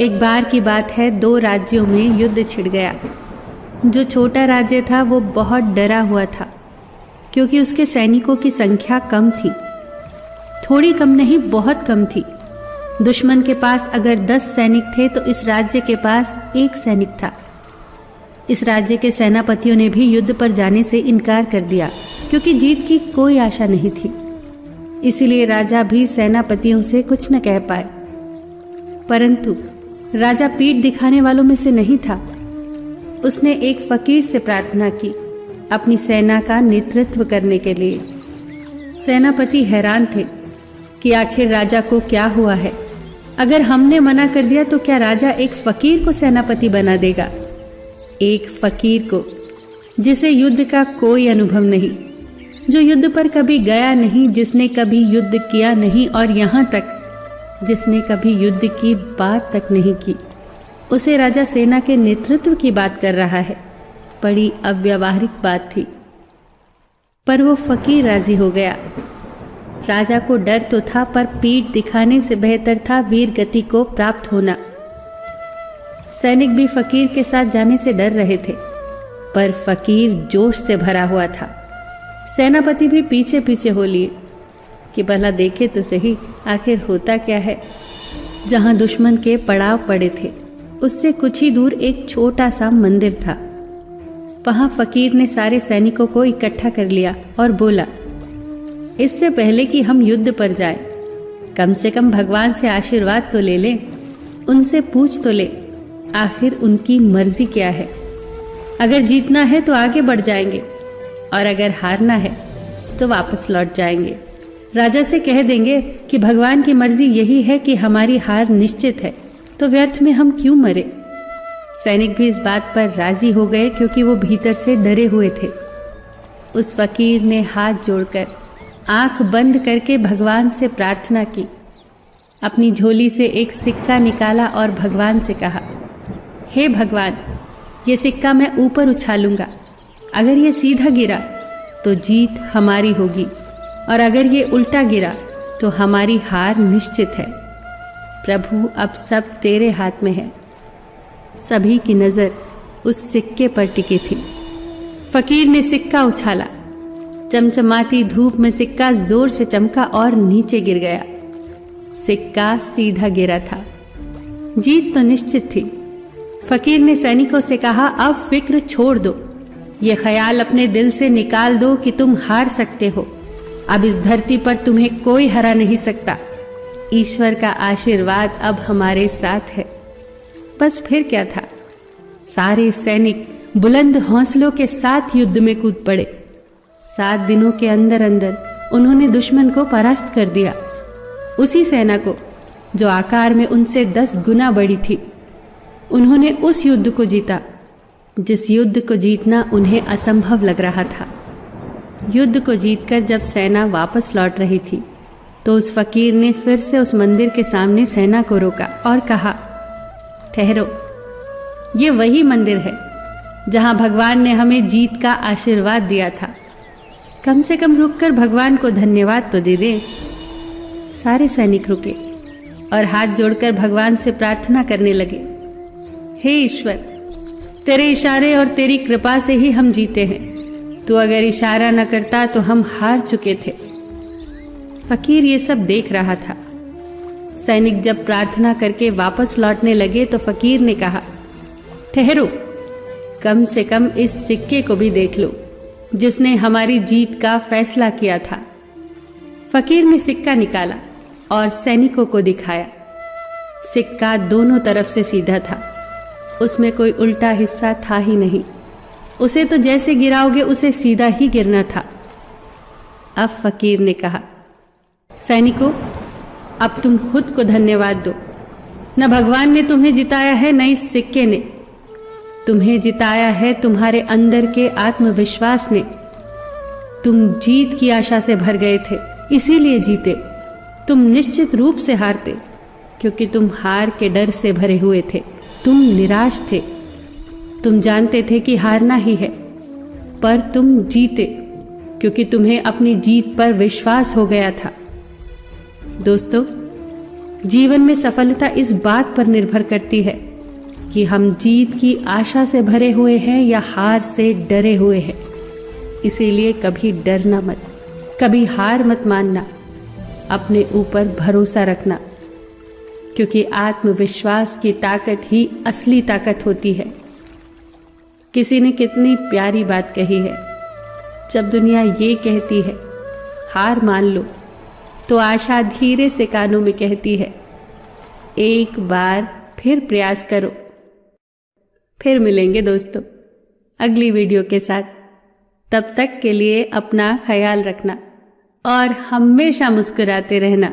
एक बार की बात है, 2 राज्यों में युद्ध छिड़ गया। जो छोटा राज्य था वो बहुत डरा हुआ था, क्योंकि उसके सैनिकों की संख्या कम थी। थोड़ी कम नहीं, बहुत कम थी। दुश्मन के पास अगर 10 सैनिक थे तो इस राज्य के पास 1 सैनिक था। इस राज्य के सेनापतियों ने भी युद्ध पर जाने से इनकार कर दिया, क्योंकि जीत की कोई आशा नहीं थी। इसीलिए राजा भी सेनापतियों से कुछ न कह पाए। परंतु राजा पीठ दिखाने वालों में से नहीं था। उसने एक फकीर से प्रार्थना की अपनी सेना का नेतृत्व करने के लिए। सेनापति हैरान थे कि आखिर राजा को क्या हुआ है। अगर हमने मना कर दिया तो क्या राजा एक फकीर को सेनापति बना देगा? एक फकीर को, जिसे युद्ध का कोई अनुभव नहीं, जो युद्ध पर कभी गया नहीं, जिसने कभी युद्ध किया नहीं और यहाँ तक जिसने कभी युद्ध की बात तक नहीं की। उसे राजा सेना के नेतृत्व की बात कर रहा है। बड़ी अव्यावहारिक बात थी, पर वो फकीर राजी हो गया। राजा को डर तो था, पर पीठ दिखाने से बेहतर था वीर गति को प्राप्त होना। सैनिक भी फकीर के साथ जाने से डर रहे थे, पर फकीर जोश से भरा हुआ था। सेनापति भी पीछे पीछे हो लिए कि भला देखे तो सही आखिर होता क्या है। जहां दुश्मन के पड़ाव पड़े थे उससे कुछ ही दूर एक छोटा सा मंदिर था। वहां फकीर ने सारे सैनिकों को इकट्ठा कर लिया और बोला, इससे पहले कि हम युद्ध पर जाएं, कम से कम भगवान से आशीर्वाद तो ले लें। उनसे पूछ तो ले आखिर उनकी मर्जी क्या है। अगर जीतना है तो आगे बढ़ जाएंगे और अगर हारना है तो वापस लौट जाएंगे। राजा से कह देंगे कि भगवान की मर्जी यही है कि हमारी हार निश्चित है, तो व्यर्थ में हम क्यों मरे। सैनिक भी इस बात पर राजी हो गए, क्योंकि वो भीतर से डरे हुए थे। उस फकीर ने हाथ जोड़कर आंख बंद करके भगवान से प्रार्थना की। अपनी झोली से एक सिक्का निकाला और भगवान से कहा, हे भगवान, ये सिक्का मैं ऊपर उछालूंगा। अगर ये सीधा गिरा तो जीत हमारी होगी, और अगर ये उल्टा गिरा तो हमारी हार निश्चित है। प्रभु, अब सब तेरे हाथ में है। सभी की नज़र उस सिक्के पर टिकी थी। फकीर ने सिक्का उछाला। चमचमाती धूप में सिक्का जोर से चमका और नीचे गिर गया। सिक्का सीधा गिरा था। जीत तो निश्चित थी। फकीर ने सैनिकों से कहा, अब फिक्र छोड़ दो। ये ख्याल अपने दिल से निकाल दो कि तुम हार सकते हो। अब इस धरती पर तुम्हें कोई हरा नहीं सकता। ईश्वर का आशीर्वाद अब हमारे साथ है। बस फिर क्या था, सारे सैनिक बुलंद हौसलों के साथ युद्ध में कूद पड़े। 7 दिनों के अंदर अंदर उन्होंने दुश्मन को परास्त कर दिया। उसी सेना को जो आकार में उनसे 10 गुना बड़ी थी। उन्होंने उस युद्ध को जीता जिस युद्ध को जीतना उन्हें असंभव लग रहा था। युद्ध को जीतकर जब सेना वापस लौट रही थी तो उस फकीर ने फिर से उस मंदिर के सामने सेना को रोका और कहा, ठहरो, ये वही मंदिर है जहां भगवान ने हमें जीत का आशीर्वाद दिया था। कम से कम रुककर भगवान को धन्यवाद तो दे दे। सारे सैनिक रुके और हाथ जोड़कर भगवान से प्रार्थना करने लगे, हे ईश्वर, तेरे इशारे और तेरी कृपा से ही हम जीते हैं। तू अगर इशारा न करता तो हम हार चुके थे। फकीर ये सब देख रहा था। सैनिक जब प्रार्थना करके वापस लौटने लगे तो फकीर ने कहा, ठहरो, कम से कम इस सिक्के को भी देख लो जिसने हमारी जीत का फैसला किया था। फकीर ने सिक्का निकाला और सैनिकों को दिखाया। सिक्का दोनों तरफ से सीधा था, उसमें कोई उल्टा हिस्सा था ही नहीं। उसे तो जैसे गिराओगे उसे सीधा ही गिरना था। अब फकीर ने कहा, सैनिकों, अब तुम खुद को धन्यवाद दो। न भगवान ने तुम्हें जिताया है, न इस सिक्के ने। तुम्हें जिताया है तुम्हारे अंदर के आत्मविश्वास ने। तुम जीत की आशा से भर गए थे, इसीलिए जीते। तुम निश्चित रूप से हारते, क्योंकि तुम हार के डर से भरे हुए थे। तुम निराश थे। तुम जानते थे कि हारना ही है, पर तुम जीते क्योंकि तुम्हें अपनी जीत पर विश्वास हो गया था। दोस्तों, जीवन में सफलता इस बात पर निर्भर करती है कि हम जीत की आशा से भरे हुए हैं या हार से डरे हुए हैं। इसीलिए कभी डरना मत, कभी हार मत मानना, अपने ऊपर भरोसा रखना, क्योंकि आत्मविश्वास की ताकत ही असली ताकत होती है। किसी ने कितनी प्यारी बात कही है, जब दुनिया ये कहती है हार मान लो, तो आशा धीरे से कानों में कहती है एक बार फिर प्रयास करो। फिर मिलेंगे दोस्तों अगली वीडियो के साथ। तब तक के लिए अपना ख्याल रखना और हमेशा मुस्कुराते रहना।